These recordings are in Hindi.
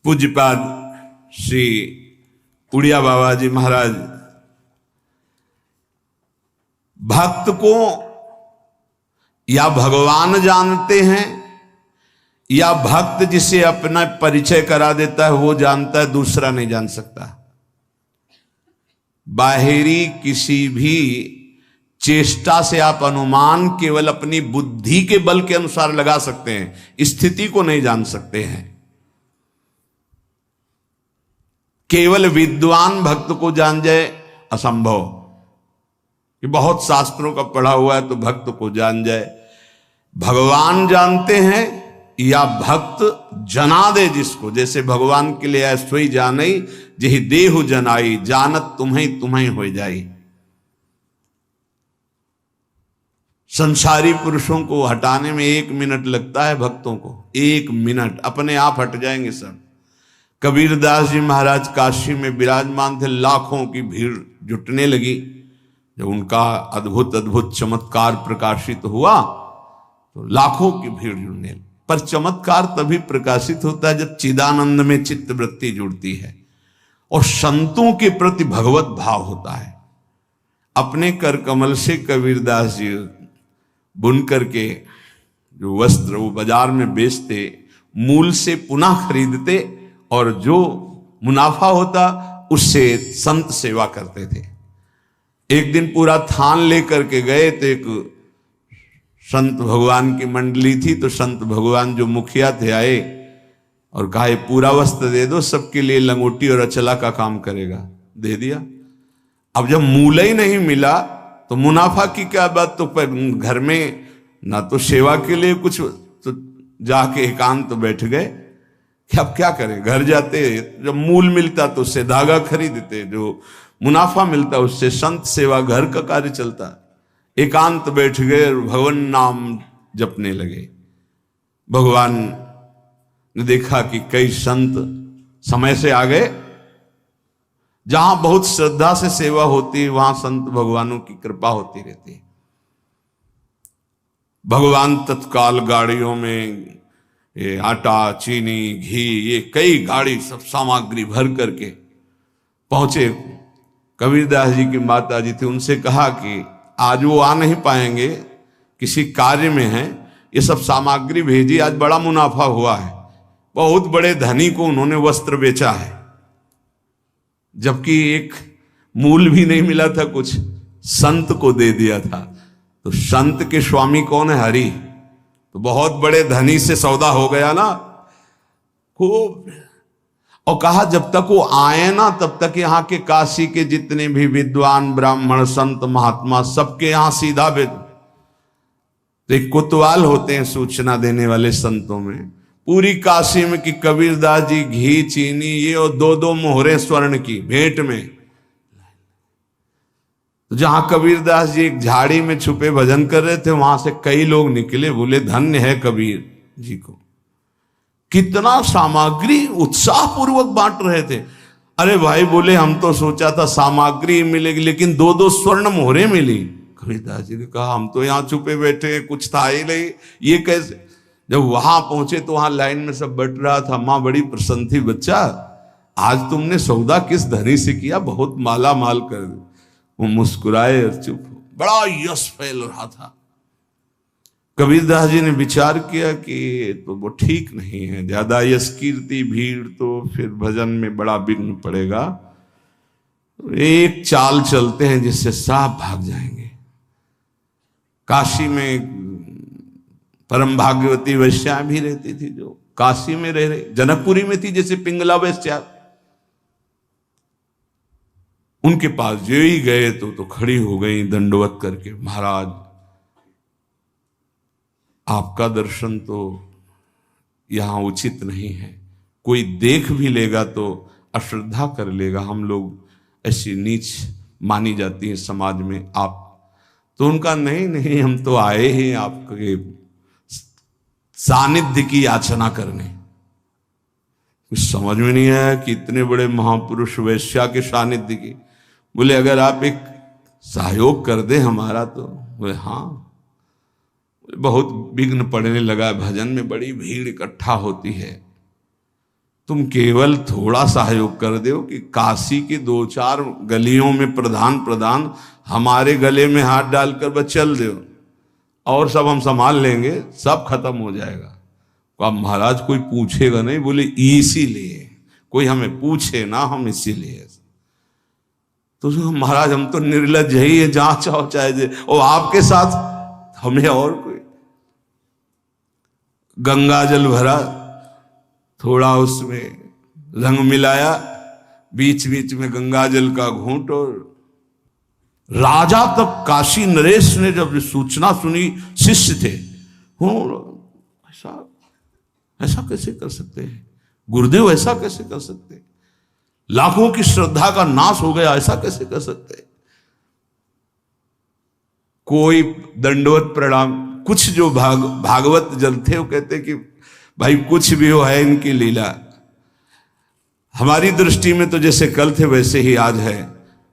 पूज्यपाद श्री उड़िया बाबा जी महाराज भक्त को या भगवान जानते हैं या भक्त जिसे अपना परिचय करा देता है वो जानता है, दूसरा नहीं जान सकता। बाहरी किसी भी चेष्टा से आप अनुमान केवल अपनी बुद्धि के बल के अनुसार लगा सकते हैं, स्थिति को नहीं जान सकते हैं। केवल विद्वान भक्त को जान जाए असंभव, कि बहुत शास्त्रों का पढ़ा हुआ है तो भक्त को जान जाए। भगवान जानते हैं या भक्त जना दे जिसको, जैसे भगवान के लिए सोई जानई जही देहु जनाई, जानत तुम्हें तुम्हें हो जाई। संसारी पुरुषों को हटाने में 1 मिनट लगता है, भक्तों को 1 मिनट, अपने आप हट जाएंगे सब। कबीरदास जी महाराज काशी में विराजमान थे, लाखों की भीड़ जुटने लगी। जब उनका अद्भुत अद्भुत चमत्कार प्रकाशित हुआ तो लाखों की भीड़ जुड़ने लगी। पर चमत्कार तभी प्रकाशित होता है जब चिदानंद में चित्त वृत्ति जुड़ती है और संतों के प्रति भगवत भाव होता है। अपने कर कमल से कबीरदास जी बुन करके जो वस्त्र वो बाजार में बेचते, मूल से पुनः खरीदते और जो मुनाफा होता उससे संत सेवा करते थे। एक दिन पूरा थान लेकर के गए तो एक संत भगवान की मंडली थी, तो संत भगवान जो मुखिया थे आए और कहा पूरा वस्त्र दे दो, सबके लिए लंगोटी और अचला का काम करेगा। दे दिया। अब जब मूल ही नहीं मिला तो मुनाफा की क्या बात, तो घर में ना तो सेवा के लिए कुछ, तो जाके एकांत तो बैठ गए कि अब क्या करें। घर जाते जब मूल मिलता तो उससे धागा खरीदते, जो मुनाफा मिलता उससे संत सेवा घर का कार्य चलता। एकांत बैठ गए और भगवान नाम जपने लगे। भगवान ने देखा कि कई संत समय से आ गए, जहां बहुत श्रद्धा से सेवा होती है वहां संत भगवानों की कृपा होती रहती है। भगवान तत्काल गाड़ियों में ये आटा, चीनी, घी, ये कई गाड़ी सब सामग्री भर करके पहुंचे। कबीरदास जी की माता जी थी, उनसे कहा कि आज वो आ नहीं पाएंगे, किसी कार्य में हैं, ये सब सामग्री भेजी, आज बड़ा मुनाफा हुआ है। बहुत बड़े धनी को उन्होंने वस्त्र बेचा है, जबकि एक मूल भी नहीं मिला था, कुछ संत को दे दिया था। तो संत के स्वामी कौन है? हरि। तो बहुत बड़े धनी से सौदा हो गया ना खूब। और कहा जब तक वो आए ना तब तक यहाँ के काशी के जितने भी विद्वान ब्राह्मण संत महात्मा सबके यहाँ सीधा भेज। तो एक कोतवाल होते हैं सूचना देने वाले संतों में, पूरी काशी में कि कबीरदास जी घी, चीनी, ये और 2-2 मोहरें स्वर्ण की भेंट में। तो जहां कबीरदास जी एक झाड़ी में छुपे भजन कर रहे थे, वहां से कई लोग निकले, बोले धन्य है कबीर जी को। कितना सामग्री उत्साह पूर्वक बांट रहे थे। अरे भाई बोले हम तो सोचा था सामग्री मिलेगी, लेकिन 2-2 स्वर्ण मोहरें मिली। कबीरदास जी ने कहा हम तो यहाँ छुपे बैठे, कुछ था ही नहीं, ये कैसे। जब वहां पहुंचे तो वहां लाइन में सब बट रहा था। माँ बड़ी प्रसन्न थी, बच्चा आज तुमने सौदा किस धनी से किया, बहुत माला माल कर दे। वो मुस्कुराए और चुप हो। बड़ा यश फैल रहा था। कबीरदास जी ने विचार किया कि तो वो ठीक नहीं है, ज्यादा यश कीर्ति भीड़ तो फिर भजन में बड़ा विघ्न पड़ेगा। एक चाल चलते हैं जिससे साफ भाग जाएंगे। काशी में परम भाग्यवती वैश्या भी रहती थी, जो काशी में रह रहे, जनकपुरी में थी जैसे पिंगला वैश्या। उनके पास जो ही गए तो खड़ी हो गई दंडवत करके, महाराज आपका दर्शन तो यहां उचित नहीं है, कोई देख भी लेगा तो अश्रद्धा कर लेगा, हम लोग ऐसी नीच मानी जाती है समाज में आप। तो उनका नहीं नहीं, हम तो आए हैं आपके सानिध्य की याचना करने। कुछ समझ में नहीं आया कि इतने बड़े महापुरुष वैश्या के सानिध्य की। बोले अगर आप एक सहयोग कर दे हमारा तो। बोले हाँ। बहुत विघ्न पड़ने लगा, भजन में बड़ी भीड़ इकट्ठा होती है। तुम केवल थोड़ा सहयोग कर दो कि काशी की 2-4 गलियों में प्रधान हमारे गले में हाथ डालकर बस चल दो, और सब हम संभाल लेंगे, सब खत्म हो जाएगा। अब महाराज कोई पूछेगा नहीं। बोले इसीलिए कोई हमें पूछे ना, हम इसीलिए। तो महाराज हम तो निर्लज ही है, जहां चाहो चाहे और आपके साथ हमें और कोई। गंगा जल भरा, थोड़ा उसमें रंग मिलाया, बीच बीच में गंगा जल का घूंट, और राजा तक काशी नरेश ने जब सूचना सुनी, शिष्य थे, ऐसा कैसे कर सकते हैं गुरुदेव, ऐसा कैसे कर सकते हैं, लाखों की श्रद्धा का नाश हो गया, ऐसा कैसे कर सकते हैं। कोई दंडवत प्रणाम, कुछ जो भागवत जन थे वो कहते कि भाई कुछ भी हो, है इनकी लीला। हमारी दृष्टि में तो जैसे कल थे वैसे ही आज है,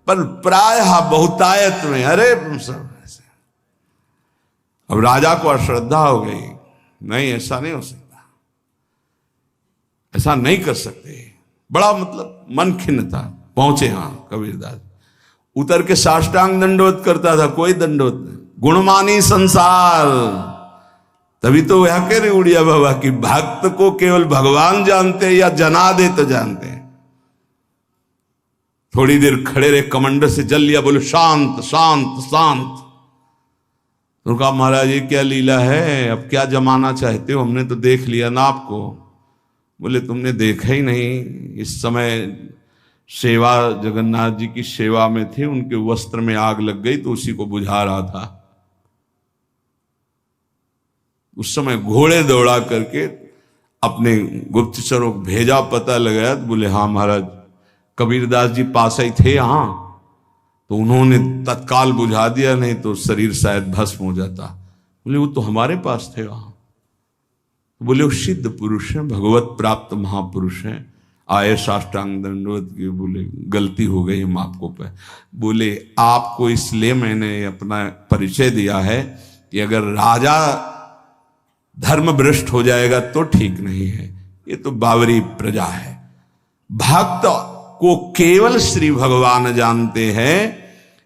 पर प्रायः बहुतायत में अरे सब ऐसे। अब राजा को अश्रद्धा हो गई, नहीं ऐसा नहीं हो सकता, ऐसा नहीं कर सकते। बड़ा मतलब मन खिन्न था। पहुंचे हाँ कबीरदास, उतर के साष्टांग दंडवत करता था, कोई दंडवत नहीं। गुणमानी संसार, तभी तो वह कह रहे उड़िया बाबा की भक्त को केवल भगवान जानते या जना दे तो जानते हैं। थोड़ी देर खड़े रहे, कमंडर से जल लिया, बोले शांत शांत शांत। तो कहा महाराज ये क्या लीला है, अब क्या जमाना चाहते हो, हमने तो देख लिया ना आपको। बोले तुमने देखा ही नहीं, इस समय सेवा जगन्नाथ जी की सेवा में थे, उनके वस्त्र में आग लग गई तो उसी को बुझा रहा था। उस समय घोड़े दौड़ा करके अपने गुप्तचरों को भेजा, पता लगाया तो बोले हाँ महाराज कबीरदास जी पास ही थे यहाँ, तो उन्होंने तत्काल बुझा दिया, नहीं तो शरीर शायद भस्म हो जाता। बोले वो तो हमारे पास थे वहां। बोले वो सिद्ध पुरुष हैं, भगवत प्राप्त महापुरुष हैं, आए साष्टांग दंडवत की। बोले गलती हो गई हम आपको पे। बोले आपको इसलिए मैंने अपना परिचय दिया है कि अगर राजा धर्म भ्रष्ट हो जाएगा तो ठीक नहीं है, ये तो बावरी प्रजा है। भक्त को केवल श्री भगवान जानते हैं,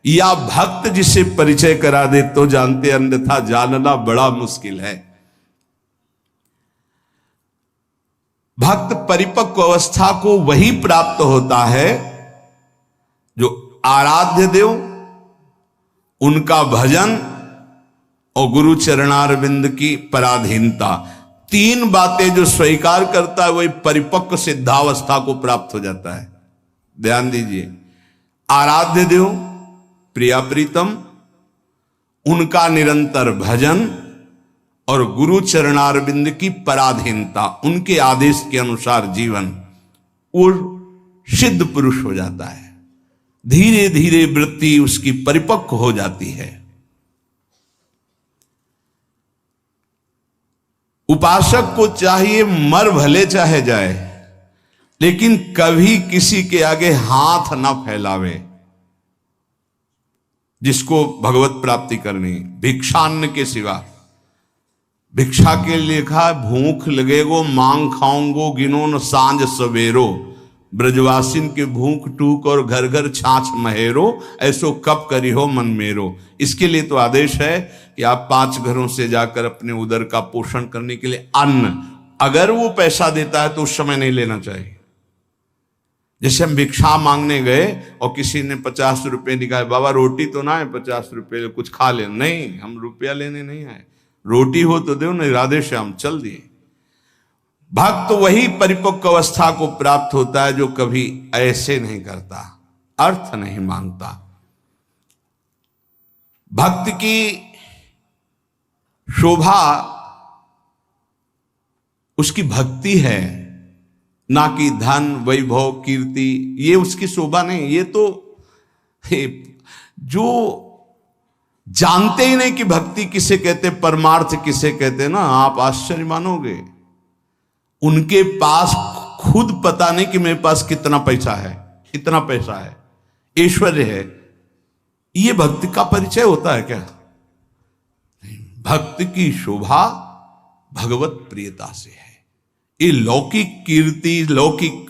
या भक्त जिसे परिचय करा दे तो जानते, अन्यथा जानना बड़ा मुश्किल है। भक्त परिपक्व अवस्था को वही प्राप्त होता है जो आराध्य देव, उनका भजन और गुरु चरणारविंद की पराधीनता, 3 बातें जो स्वीकार करता है वही परिपक्व सिद्धावस्था को प्राप्त हो जाता है। ध्यान दीजिए, आराध्य देव प्रिया प्रीतम, उनका निरंतर भजन और गुरु चरणारविंद की पराधीनता, उनके आदेश के अनुसार जीवन, वो सिद्ध पुरुष हो जाता है। धीरे धीरे वृत्ति उसकी परिपक्व हो जाती है। उपासक को चाहिए मर भले चाहे जाए, लेकिन कभी किसी के आगे हाथ ना फैलावे। जिसको भगवत प्राप्ति करनी, भिक्षान्न के सिवा। भिक्षा के लिखा भूख लगेगो मांग खाऊंगो गिनो न सांझ सवेरो, ब्रजवासिन के भूख टूक और घर घर छाछ महेरो, ऐसो कब करी हो मन मेरो। इसके लिए तो आदेश है कि आप 5 घरों से जाकर अपने उदर का पोषण करने के लिए अन्न, अगर वो पैसा देता है तो उस समय नहीं लेना चाहिए। जैसे हम भिक्षा मांगने गए और किसी ने 50 रुपए निकाले, बाबा रोटी तो ना है 50 रुपए कुछ खा ले, नहीं हम रुपया लेने नहीं आए, रोटी हो तो दो, नहीं राधे श्याम चल दिए। भक्त वही परिपक्व अवस्था को प्राप्त होता है जो कभी ऐसे नहीं करता, अर्थ नहीं मांगता। भक्त की शोभा उसकी भक्ति है, ना कि धन वैभव कीर्ति, ये उसकी शोभा नहीं। ये तो जो जानते ही नहीं कि भक्ति किसे कहते, परमार्थ किसे कहते ना, आप आश्चर्य मानोगे। उनके पास खुद पता नहीं कि मेरे पास कितना पैसा है, इतना पैसा है, ऐश्वर्य है, ये भक्ति का परिचय होता है क्या? भक्त की शोभा भगवत प्रियता से है। ये लौकिक कीर्ति, लौकिक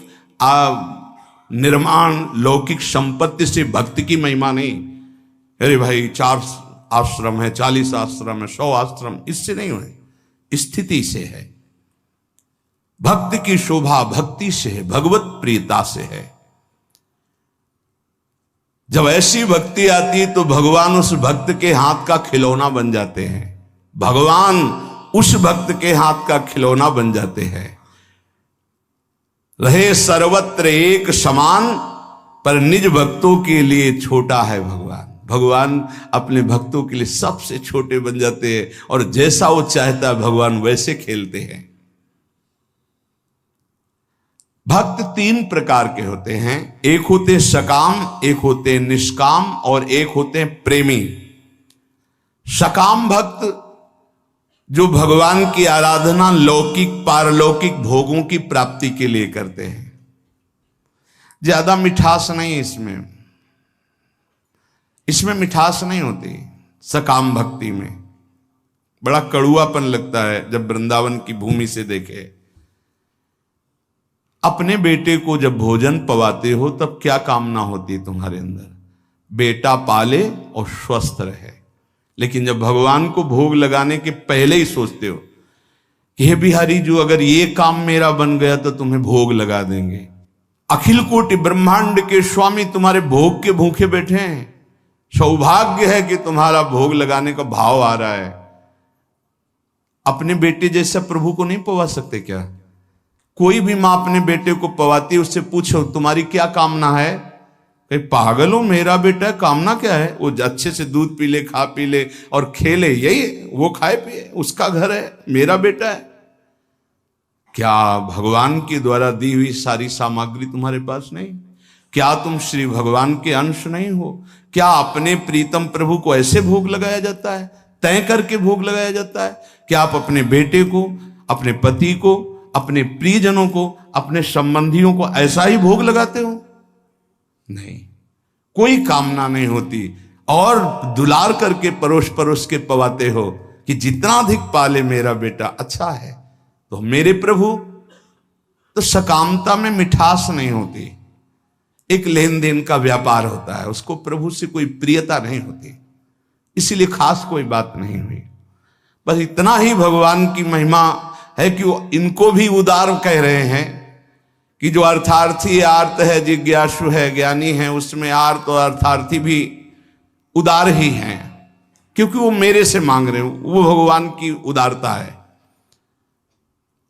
निर्माण, लौकिक संपत्ति से भक्ति की महिमा नहीं। अरे भाई 4 आश्रम है, 40 आश्रम है, 100 आश्रम, इससे नहीं हुए, स्थिति से है। भक्ति की शोभा भक्ति से है, भगवत प्रियता से है। जब ऐसी भक्ति आती तो भगवान उस भक्त के हाथ का खिलौना बन जाते हैं, भगवान उस भक्त के हाथ का खिलौना बन जाते हैं। रहे सर्वत्र एक समान, पर निज भक्तों के लिए छोटा है भगवान। भगवान अपने भक्तों के लिए सबसे छोटे बन जाते हैं और जैसा वो चाहता है भगवान वैसे खेलते हैं। भक्त 3 प्रकार के होते हैं, एक होते सकाम, एक होते निष्काम और एक होते प्रेमी। सकाम भक्त जो भगवान की आराधना लौकिक पारलौकिक भोगों की प्राप्ति के लिए करते हैं। ज्यादा मिठास नहीं इसमें मिठास नहीं होती। सकाम भक्ति में बड़ा कड़ुआपन लगता है जब वृंदावन की भूमि से देखे। अपने बेटे को जब भोजन पवाते हो तब क्या कामना होती है तुम्हारे अंदर? बेटा पाले और स्वस्थ रहे। लेकिन जब भगवान को भोग लगाने के पहले ही सोचते हो कि हे बिहारी जो अगर ये काम मेरा बन गया तो तुम्हें भोग लगा देंगे। अखिल कोटि ब्रह्मांड के स्वामी तुम्हारे भोग के भूखे बैठे हैं। सौभाग्य है कि तुम्हारा भोग लगाने का भाव आ रहा है। अपने बेटे जैसा प्रभु को नहीं पवा सकते क्या? कोई भी मां अपने बेटे को पवाती है, उससे पूछो तुम्हारी क्या कामना है? कहीं पागल हो, मेरा बेटा कामना क्या है? वो अच्छे से दूध पी ले, खा पी ले और खेले, यही वो खाए पिए, उसका घर है, मेरा बेटा है। क्या भगवान के द्वारा दी हुई सारी सामग्री तुम्हारे पास नहीं? क्या तुम श्री भगवान के अंश नहीं हो? क्या अपने प्रीतम प्रभु को ऐसे भोग लगाया जाता है, तय करके भोग लगाया जाता है? क्या आप अपने बेटे को, अपने पति को, अपने प्रियजनों को, अपने संबंधियों को ऐसा ही भोग लगाते हो? नहीं, कोई कामना नहीं होती। और दुलार करके परोस परोस के पवाते हो कि जितना अधिक पाले मेरा बेटा अच्छा है। तो मेरे प्रभु, तो सकामता में मिठास नहीं होती, एक लेन देन का व्यापार होता है, उसको प्रभु से कोई प्रियता नहीं होती, इसीलिए खास कोई बात नहीं हुई। बस इतना ही भगवान की महिमा है कि वो इनको भी उदार कह रहे हैं कि जो अर्थार्थी आर्त है, जिज्ञासु है, ज्ञानी है, उसमें आर्त और अर्थार्थी भी उदार ही हैं, क्योंकि वो मेरे से मांग रहे हो। वो भगवान की उदारता है।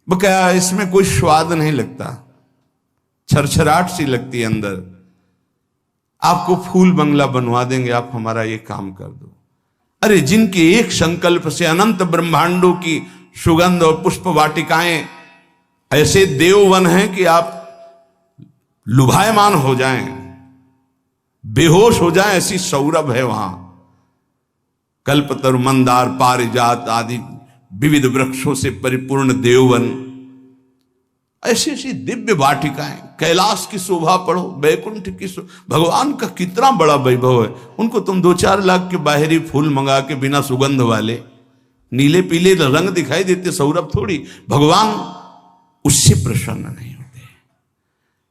क्या इसमें कोई स्वाद नहीं लगता, छरछराहट सी लगती है अंदर। आपको फूल बंगला बनवा देंगे, आप हमारा ये काम कर दो। अरे जिनके एक संकल्प से अनंत ब्रह्मांडों की सुगंध और पुष्प वाटिकाएं, ऐसे देववन हैं कि आप लुभायमान हो जाएं, बेहोश हो जाएं, ऐसी सौरभ है वहां। कल्पतरु, मंदार, पारिजात आदि विविध वृक्षों से परिपूर्ण देववन, ऐसी ऐसी दिव्य वाटिकाएं। कैलाश की शोभा पढ़ो, वैकुंठ की भगवान का कितना बड़ा वैभव है। उनको तुम 2-4 लाख के बाहरी फूल मंगा के बिना सुगंध वाले, नीले पीले रंग दिखाई देते, सौरभ थोड़ी। भगवान उससे प्रसन्न नहीं होते।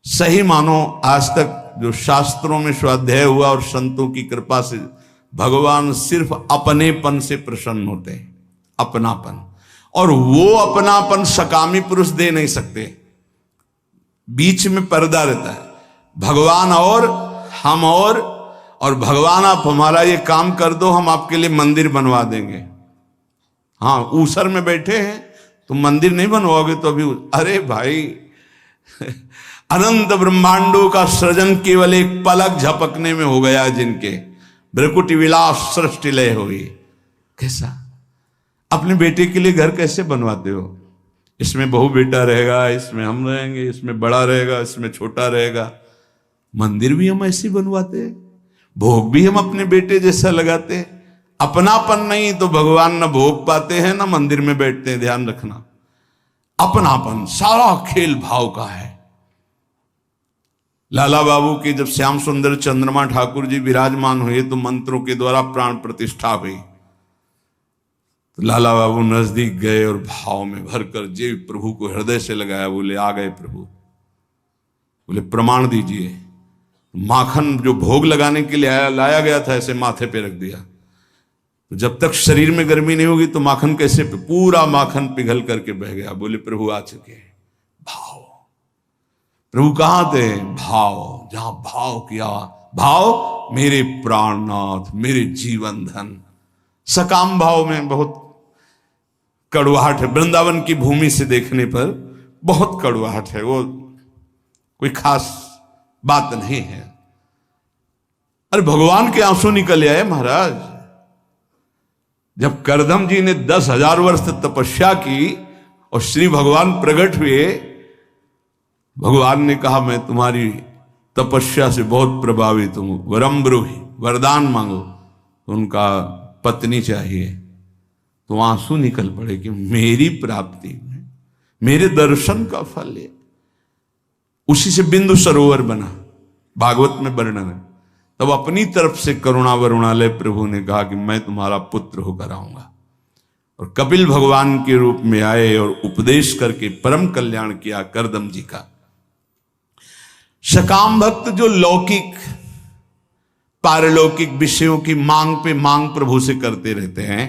सही मानो आज तक जो शास्त्रों में स्वाध्याय हुआ और संतों की कृपा से, भगवान सिर्फ अपनेपन से प्रसन्न होते हैं, अपनापन। और वो अपनापन सकामी पुरुष दे नहीं सकते, बीच में पर्दा रहता है। भगवान और हम और भगवान आप हमारा ये काम कर दो, हम आपके लिए मंदिर बनवा देंगे। हाँ, ऊसर में बैठे हैं, तुम मंदिर नहीं बनवाओगे तो अभी, अरे भाई अनंत ब्रह्मांडों का सृजन केवल एक पलक झपकने में हो गया जिनके, भ्रकुटि विलास सृष्टि लय हुई। कैसा अपने बेटे के लिए घर कैसे बनवाते हो? इसमें बहू बेटा रहेगा, इसमें हम रहेंगे, इसमें बड़ा रहेगा, इसमें छोटा रहेगा। मंदिर भी हम ऐसे बनवाते हैं, भोग भी हम अपने बेटे जैसा लगाते हैं। अपनापन नहीं तो भगवान न भोग पाते हैं न मंदिर में बैठते हैं। ध्यान रखना, अपनापन सारा खेल भाव का है। लाला बाबू की जब श्याम सुंदर चंद्रमा ठाकुर जी विराजमान हुए तो मंत्रों के द्वारा प्राण प्रतिष्ठा हुई। तो लाला बाबू नजदीक गए और भाव में भरकर जे प्रभु को हृदय से लगाया। बोले आ गए प्रभु। बोले प्रमाण दीजिए। माखन जो भोग लगाने के लिए लाया गया था ऐसे माथे पे रख दिया। तो जब तक शरीर में गर्मी नहीं होगी तो माखन कैसे, पूरा माखन पिघल करके बह गया। बोले प्रभु आ चुके हैं। भाव। प्रभु कहां थे? भाव। जहां भाव किया, भाव मेरे प्राणनाथ, मेरे जीवन धन। सकाम भाव में बहुत कड़वाहट है। वृंदावन की भूमि से देखने पर बहुत कड़वाहट है, वो कोई खास बात नहीं है। अरे भगवान के आंसू निकल आए महाराज। जब करदम जी ने 10,000 वर्ष तपस्या की और श्री भगवान प्रकट हुए, भगवान ने कहा मैं तुम्हारी तपस्या से बहुत प्रभावित हूं, वरम ब्रूहि, वरदान मांगो। तो उनका पत्नी चाहिए। तो आंसू निकल पड़े कि मेरी प्राप्ति में, मेरे दर्शन का फल है। उसी से बिंदु सरोवर बना, भागवत में वर्णन है। तब अपनी तरफ से करुणा वरुणालय प्रभु ने कहा कि मैं तुम्हारा पुत्र होकर आऊंगा। और कपिल भगवान के रूप में आए और उपदेश करके परम कल्याण किया करदम जी का। सकाम भक्त जो लौकिक पारलौकिक विषयों की मांग पे मांग प्रभु से करते रहते हैं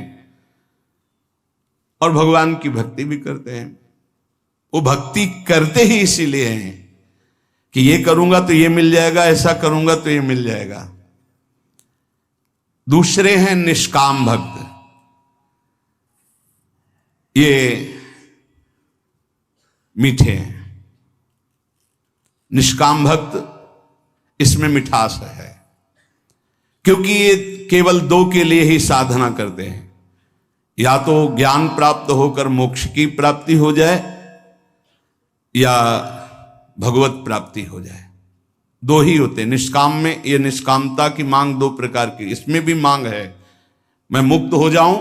और भगवान की भक्ति भी करते हैं। वो भक्ति करते ही इसीलिए हैं कि ये करूंगा तो ये मिल जाएगा, ऐसा करूंगा तो ये मिल जाएगा। दूसरे हैं निष्काम भक्त। ये मीठे हैं। निष्काम भक्त, इसमें मिठास है, क्योंकि ये केवल दो के लिए ही साधना करते हैं। या तो ज्ञान प्राप्त होकर मोक्ष की प्राप्ति हो जाए या भगवत प्राप्ति हो जाए, दो ही होते हैं। निष्काम में ये निष्कामता की मांग दो प्रकार की, इसमें भी मांग है मैं मुक्त हो जाऊं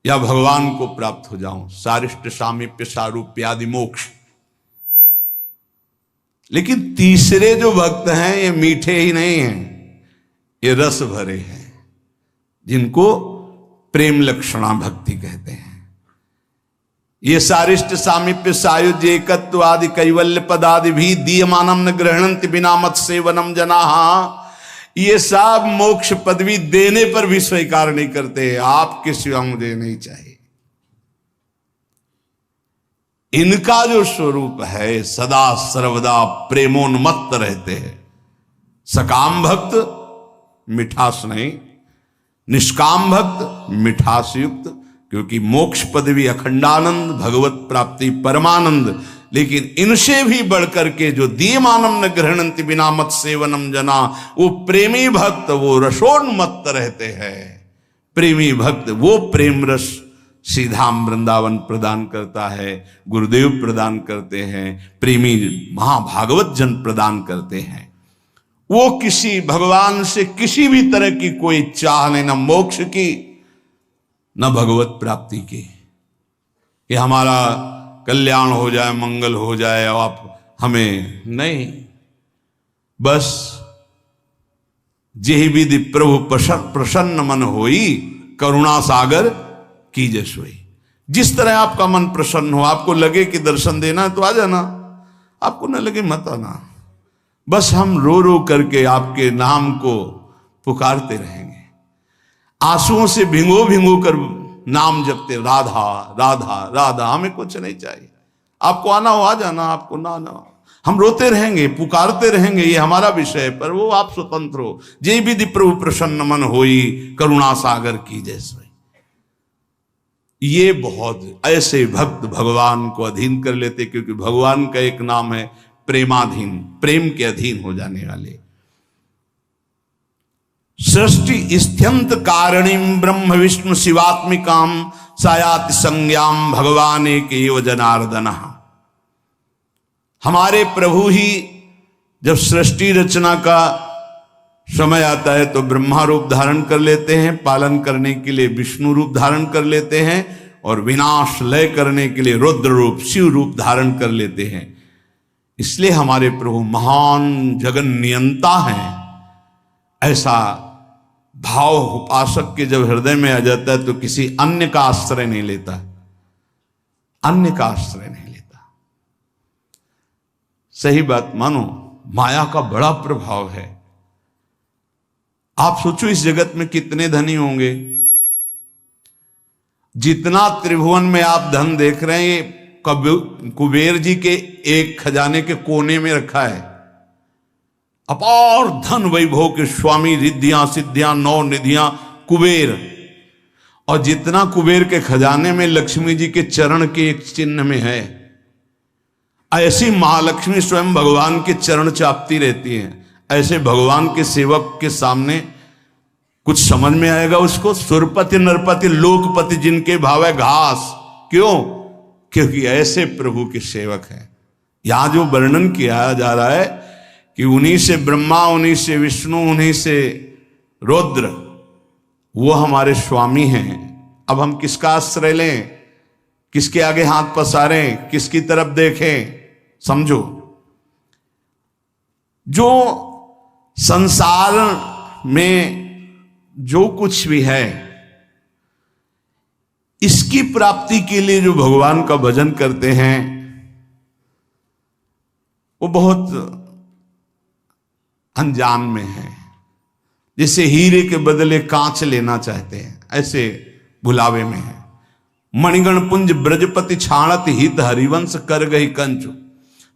या भगवान को प्राप्त हो जाऊं, सारिष्ट सामीप्य सारूप्यादि मोक्ष। लेकिन तीसरे जो भक्त हैं ये मीठे ही नहीं हैं, ये रस भरे हैं, जिनको प्रेम लक्षणा भक्ति कहते हैं। ये सारिष्ट सामीप्य सायुज्य एकत्व आदि कैवल्य पदादि भी दीयमानम न गृहणन्ति बिना मत सेवनम जनाहा, ये सब मोक्ष पदवी देने पर भी स्वीकार नहीं करते। आपके सिवा मुझे नहीं चाहिए। इनका जो स्वरूप है सदा सर्वदा प्रेमोन्मत्त रहते हैं। सकाम भक्त मिठास नहीं, निष्काम भक्त मिठास युक्त, क्योंकि मोक्ष पदवी अखंडानंद, भगवत प्राप्ति परमानंद। लेकिन इनसे भी बढ़कर के जो दीयमानम न गृहणन्ति बिना मत सेवनम जना, वो प्रेमी भक्त, वो रसोन्मत्त रहते हैं। प्रेमी भक्त वो प्रेम रस सीधा वृंदावन प्रदान करता है, गुरुदेव प्रदान करते हैं, प्रेमी महाभागवत जन प्रदान करते हैं। वो किसी भगवान से किसी भी तरह की कोई चाह नहीं, न मोक्ष की न भगवत प्राप्ति की, कि हमारा कल्याण हो जाए, मंगल हो जाए, आप हमें नहीं। बस जेहि विधि प्रभु प्रसन्न मन होई, करुणा सागर कीजे सोई। जिस तरह आपका मन प्रसन्न हो, आपको लगे कि दर्शन देना है तो आ जाना, आपको न लगे मत आना। बस हम रो रो करके आपके नाम को पुकारते रहेंगे, आंसुओं से भिंगो भिंगो कर नाम जपते, राधा राधा राधा। हमें कुछ नहीं चाहिए, आपको आना हो आ जाना, आपको ना आना हो, हम रोते रहेंगे, पुकारते रहेंगे, ये हमारा विषय है। पर वो आप स्वतंत्र हो। जय विधि प्रभु प्रसन्न मन होई, करुणा सागर की जैसे। ये बहुत ऐसे भक्त भगवान को अधीन कर लेते, क्योंकि भगवान का एक नाम है प्रेमाधीन, प्रेम के अधीन हो जाने वाले। सृष्टि स्त्यंत कारणीम ब्रह्म विष्णु शिवात्मिकाम सायाति संज्ञाम भगवान एकेव जनार्दन। हमारे प्रभु ही जब सृष्टि रचना का समय आता है तो ब्रह्मा रूप धारण कर लेते हैं, पालन करने के लिए विष्णु रूप धारण कर लेते हैं, और विनाश लय करने के लिए रुद्र रूप शिव रूप धारण कर लेते हैं। इसलिए हमारे प्रभु महान जगन नियंता हैं, ऐसा भाव उपासक के जब हृदय में आ जाता है तो किसी अन्य का आश्रय नहीं लेता, अन्य का आश्रय नहीं लेता। सही बात मानो, माया का बड़ा प्रभाव है। आप सोचो इस जगत में कितने धनी होंगे, जितना त्रिभुवन में आप धन देख रहे हैं ये कुबेर जी के एक खजाने के कोने में रखा है। अपार धन वैभव के स्वामी, रिद्धियां सिद्धियां नौ निधियां कुबेर, और जितना कुबेर के खजाने में लक्ष्मी जी के चरण के एक चिन्ह में है, ऐसी महालक्ष्मी स्वयं भगवान के चरण चापती रहती है। ऐसे भगवान के सेवक के सामने कुछ समझ में आएगा उसको? सुरपति नरपति लोकपति जिनके भाव है घास। क्यों? क्योंकि ऐसे प्रभु के सेवक हैं। यहां जो वर्णन किया जा रहा है कि उन्हीं से ब्रह्मा, उन्हीं से विष्णु, उन्हीं से रुद्र, वो हमारे स्वामी हैं। अब हम किसका आश्रय लें, किसके आगे हाथ पसारें, किसकी तरफ देखें? समझो, जो संसार में जो कुछ भी है, इसकी प्राप्ति के लिए जो भगवान का भजन करते हैं वो बहुत अनजान में है। जैसे हीरे के बदले कांच लेना चाहते हैं, ऐसे भुलावे में है। मणिगण पुंज ब्रजपति छाणत हित हरिवंश कर गई कंचु।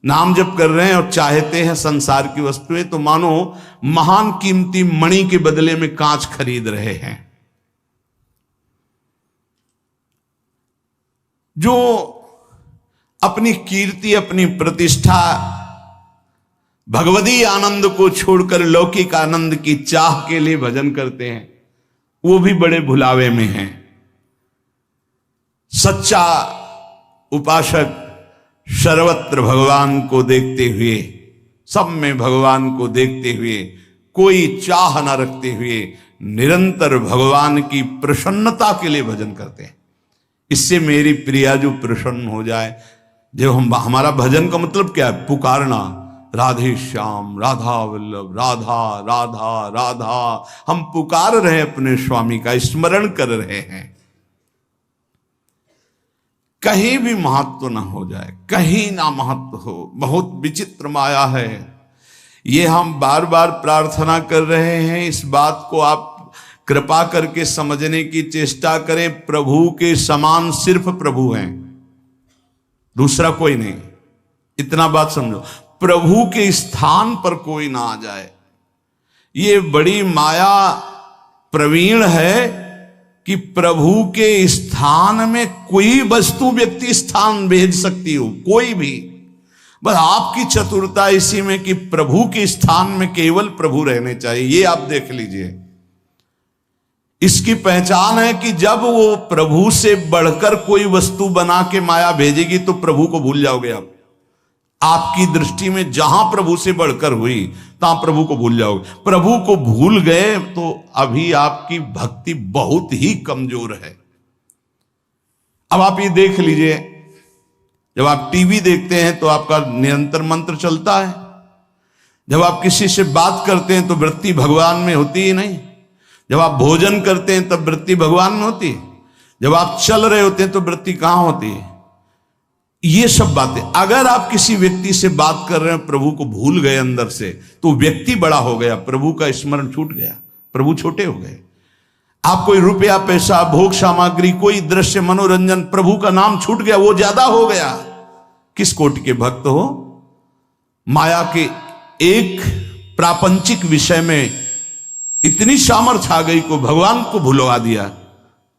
नाम जप कर रहे हैं और चाहते हैं संसार की वस्तुएं, तो मानो महान कीमती मणि के बदले में कांच खरीद रहे हैं। जो अपनी कीर्ति, अपनी प्रतिष्ठा, भगवदी आनंद को छोड़कर लौकिक आनंद की चाह के लिए भजन करते हैं, वो भी बड़े भुलावे में हैं। सच्चा उपासक सर्वत्र भगवान को देखते हुए, सब में भगवान को देखते हुए, कोई चाह न रखते हुए निरंतर भगवान की प्रसन्नता के लिए भजन करते हैं। इससे मेरी प्रिया जो प्रसन्न हो जाए। जब हमारा भजन का मतलब क्या है? पुकारना, राधे श्याम, राधा वल्लभ, राधा राधा राधा। हम पुकार रहे हैं, अपने स्वामी का स्मरण कर रहे हैं। कहीं भी महत्व ना हो जाए, कहीं ना महत्व हो। बहुत विचित्र माया है ये। हम बार बार प्रार्थना कर रहे हैं, इस बात को आप कृपा करके समझने की चेष्टा करें। प्रभु के समान सिर्फ प्रभु हैं, दूसरा कोई नहीं। इतना बात समझो, प्रभु के स्थान पर कोई ना आ जाए। ये बड़ी माया प्रवीण है कि प्रभु के स्थान में कोई वस्तु, व्यक्ति स्थान भेज सकती हो, कोई भी। बस आपकी चतुरता इसी में कि प्रभु के स्थान में केवल प्रभु रहने चाहिए। ये आप देख लीजिए। इसकी पहचान है कि जब वो प्रभु से बढ़कर कोई वस्तु बना के माया भेजेगी तो प्रभु को भूल जाओगे आप। आपकी दृष्टि में जहां प्रभु से बढ़कर हुई तहां प्रभु को भूल जाओगे। प्रभु को भूल गए तो अभी आपकी भक्ति बहुत ही कमजोर है। अब आप ये देख लीजिए, जब आप टीवी देखते हैं तो आपका निरंतर मंत्र चलता है। जब आप किसी से बात करते हैं तो वृत्ति भगवान में होती ही नहीं। जब आप भोजन करते हैं तब वृत्ति भगवान में होती है। जब आप चल रहे होते हैं तो वृत्ति कहां होती है? ये सब बातें, अगर आप किसी व्यक्ति से बात कर रहे हैं, प्रभु को भूल गए अंदर से, तो व्यक्ति बड़ा हो गया, प्रभु का स्मरण छूट गया, प्रभु छोटे हो गए। आप कोई रुपया पैसा, भोग सामग्री, कोई दृश्य, मनोरंजन, प्रभु का नाम छूट गया, वो ज्यादा हो गया। किस कोटि के भक्त हो? माया के एक प्रापंचिक विषय में इतनी सामर्थ्य आ गई को भगवान को भुलवा दिया,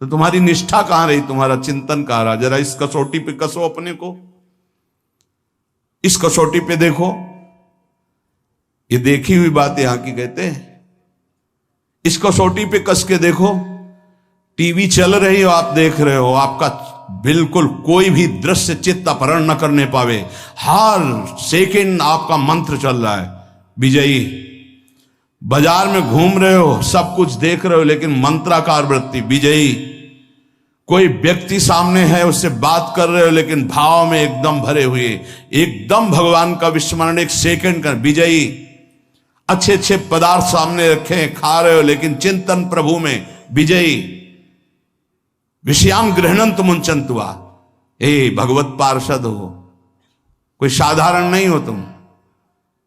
तो तुम्हारी निष्ठा कहां रही, तुम्हारा चिंतन कहां रहा? जरा इस कसौटी पे कसो अपने को, इस कसौटी पे देखो। ये देखी हुई बात यहां की कहते हैं। इस कसौटी पे कस के देखो। टीवी चल रही हो, आप देख रहे हो, आपका बिल्कुल कोई भी दृश्य चित्त अपहरण न करने पावे। हर सेकंड आपका मंत्र चल रहा है, विजयी। बाजार में घूम रहे हो, सब कुछ देख रहे हो, लेकिन मंत्राकार वृत्ति, विजयी। कोई व्यक्ति सामने है, उससे बात कर रहे हो, लेकिन भाव में एकदम भरे हुए, एकदम भगवान का विस्मरण, एक सेकंड का, विजयी। अच्छे अच्छे पदार्थ सामने रखे हैं, खा रहे हो, लेकिन चिंतन प्रभु में विजयी विषयान गृहणंत मुंचंतुआ। भगवत पार्षद हो, कोई साधारण नहीं हो तुम,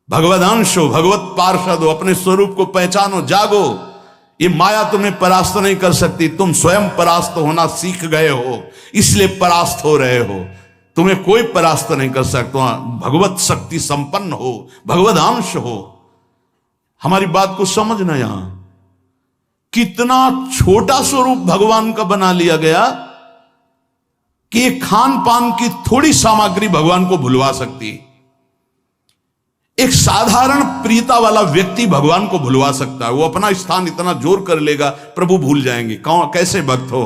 भगवत अंश हो, भगवत पार्षद हो, अपने स्वरूप को पहचानो, जागो। ये माया तुम्हें परास्त नहीं कर सकती, तुम स्वयं परास्त होना सीख गए हो, इसलिए परास्त हो रहे हो। तुम्हें कोई परास्त नहीं कर सकता, भगवत शक्ति संपन्न हो, भगवत अंश हो। हमारी बात को समझना, यहां कितना छोटा स्वरूप भगवान का बना लिया गया कि खान पान की थोड़ी सामग्री भगवान को भुलवा सकती है। एक साधारण प्रियता वाला व्यक्ति भगवान को भुलवा सकता है। वो अपना स्थान इतना जोर कर लेगा, प्रभु भूल जाएंगे। कौन, कैसे भक्त हो?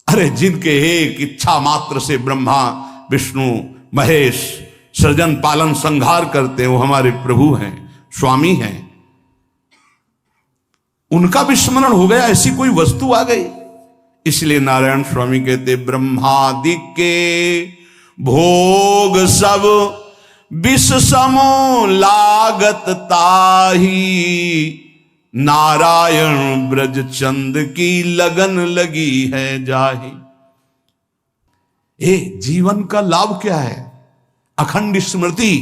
अरे जिनके एक इच्छा मात्र से ब्रह्मा विष्णु महेश सृजन पालन संहार करते हैं, वो हमारे प्रभु हैं, स्वामी हैं। उनका विस्मरण हो गया, ऐसी कोई वस्तु आ गई। इसलिए नारायण स्वामी कहते, ब्रह्मादि के भोग सब विष समो लागत ताही, नारायण ब्रज चंद की लगन लगी है जाही। जीवन का लाभ क्या है? अखंड स्मृति।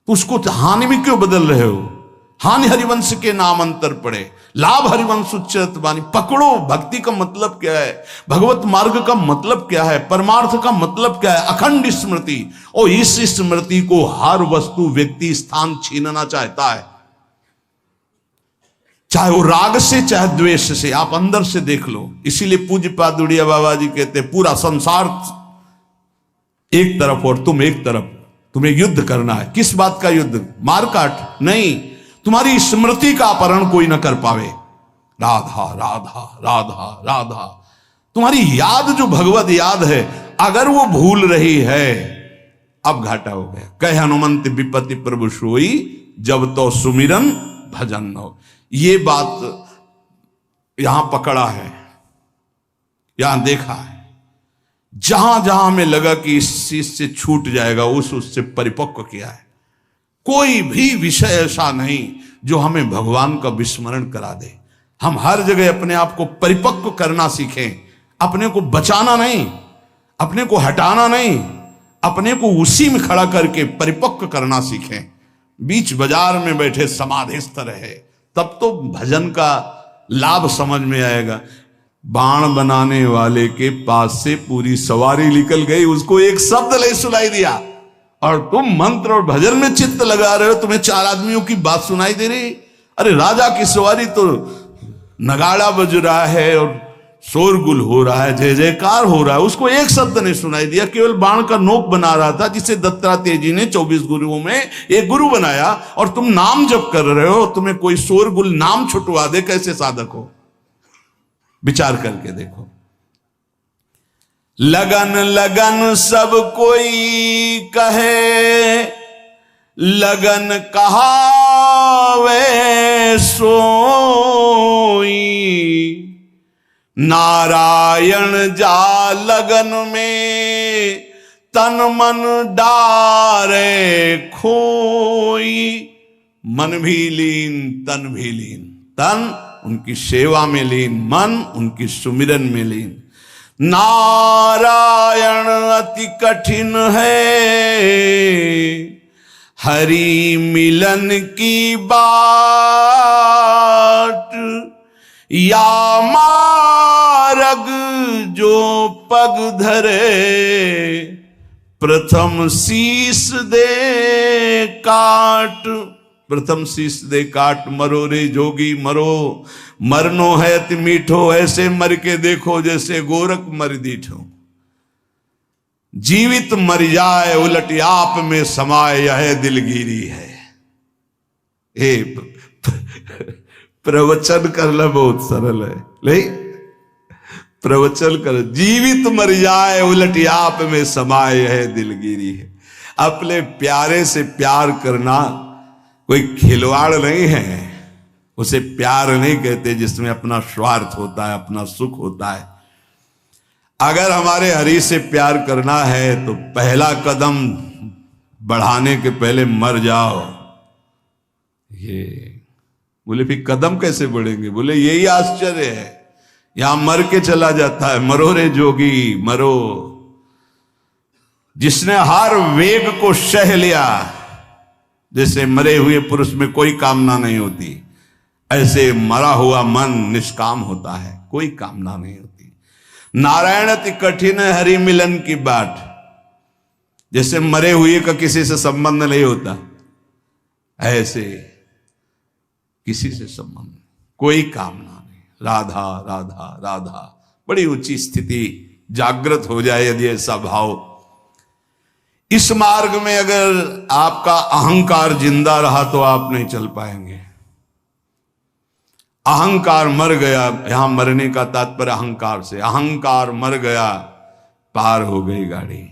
उसको हानि में क्यों बदल रहे हो? हानि हरिवंश के नाम अंतर पड़े, लाभ हरिवंश उच्चत वाणी। पकड़ो, भक्ति का मतलब क्या है, भगवत मार्ग का मतलब क्या है, परमार्थ का मतलब क्या है? अखंड स्मृति। और इस स्मृति को हर वस्तु व्यक्ति स्थान छीनना चाहता है, चाहे वो राग से चाहे द्वेष से। आप अंदर से देख लो। इसीलिए पूज्य पादुड़िया बाबा जी कहते, पूरा संसार एक तरफ और तुम एक तरफ, तुम्हें युद्ध करना है। किस बात का युद्ध? मारकाट नहीं, तुम्हारी स्मृति का अपहरण कोई ना कर पावे। राधा राधा राधा राधा, तुम्हारी याद जो भगवत याद है, अगर वो भूल रही है, अब घाटा हो गया। कह हनुमंत विपत्ति प्रभु सोई, जब तो सुमिरन भजन हो। ये बात यहां पकड़ा है, यहां देखा है। जहां जहां में लगा कि इस चीज से छूट जाएगा, उससे परिपक्व किया है। कोई भी विषय ऐसा नहीं जो हमें भगवान का विस्मरण करा दे। हम हर जगह अपने आप को परिपक्व करना सीखें, अपने को बचाना नहीं, अपने को हटाना नहीं, अपने को उसी में खड़ा करके परिपक्व करना सीखें। बीच बाजार में बैठे समाधिस्थ रहे, तब तो भजन का लाभ समझ में आएगा। बाण बनाने वाले के पास से पूरी सवारी निकल गई, उसको एक शब्द नहीं सुनाई दिया, और तुम मंत्र और भजन में चित्त लगा रहे हो, तुम्हें चार आदमियों की बात सुनाई दे रही। अरे राजा की सवारी तो नगाड़ा बज रहा है और शोरगुल हो रहा है, जय जयकार हो रहा है, उसको एक शब्द नहीं सुनाई दिया। केवल बाण का नोक बना रहा था, जिसे दत्तात्रेय जी ने 24 गुरुओं में एक गुरु बनाया, और तुम नाम जप कर रहे हो, तुम्हें कोई शोरगुल नाम छुटवा दे, कैसे साधक हो? विचार करके देखो। लगन लगन सब कोई कहे, लगन कहावे सोई, नारायण जा लगन में तन मन डारे खोई। मन भी लीन तन भी लीन, तन उनकी सेवा में लीन, मन उनकी सुमिरन में लीन। नारायण अति कठिन है, हरि मिलन की बाट, या मार्ग जो पग धरे, प्रथम शीस दे काट। प्रथम शीस दे काट, मरो रे जोगी मरो, मरनो है अति मीठो, ऐसे मर के देखो जैसे गोरख मर दीठो। जीवित मर जाए उलट आप में समाए, यह दिलगिरी है। प्रवचन करना बहुत सरल है, नहीं? प्रवचन कर, जीवित मर जाए उलट आप में समाए, यह दिलगिरी है। अपने प्यारे से प्यार करना कोई खिलवाड़ नहीं है, उसे प्यार नहीं कहते जिसमें अपना स्वार्थ होता है, अपना सुख होता है। अगर हमारे हरि से प्यार करना है तो पहला कदम बढ़ाने के पहले मर जाओ। ये बोले फिर कदम कैसे बढ़ेंगे? बोले यही आश्चर्य है, यहां मर के चला जाता है। मरो रे जोगी मरो, जिसने हर वेग को सह लिया, जैसे मरे हुए पुरुष में कोई कामना नहीं होती, ऐसे मरा हुआ मन निष्काम होता है, कोई कामना नहीं होती। नारायण अति कठिन है हरि मिलन की बाट, जैसे मरे हुए का किसी से संबंध नहीं होता, ऐसे किसी से संबंध, कोई कामना नहीं। राधा राधा राधा, बड़ी ऊंची स्थिति जागृत हो जाए यदि ऐसा भाव। इस मार्ग में अगर आपका अहंकार जिंदा रहा तो आप नहीं चल पाएंगे। अहंकार मर गया, यहां मरने का तात्पर्य अहंकार से, अहंकार मर गया, पार हो गई गाड़ी।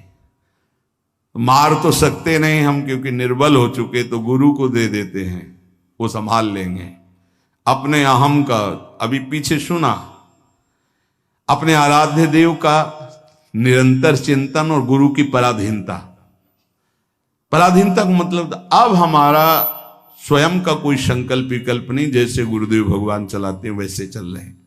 मार तो सकते नहीं हम, क्योंकि निर्बल हो चुके, तो गुरु को दे देते हैं, वो संभाल लेंगे। अपने अहम का अभी पीछे सुना, अपने आराध्य देव का निरंतर चिंतन और गुरु की पराधीनता। पराधीनता का मतलब अब हमारा स्वयं का कोई संकल्प विकल्प नहीं, जैसे गुरुदेव भगवान चलाते हैं वैसे चल रहे हैं।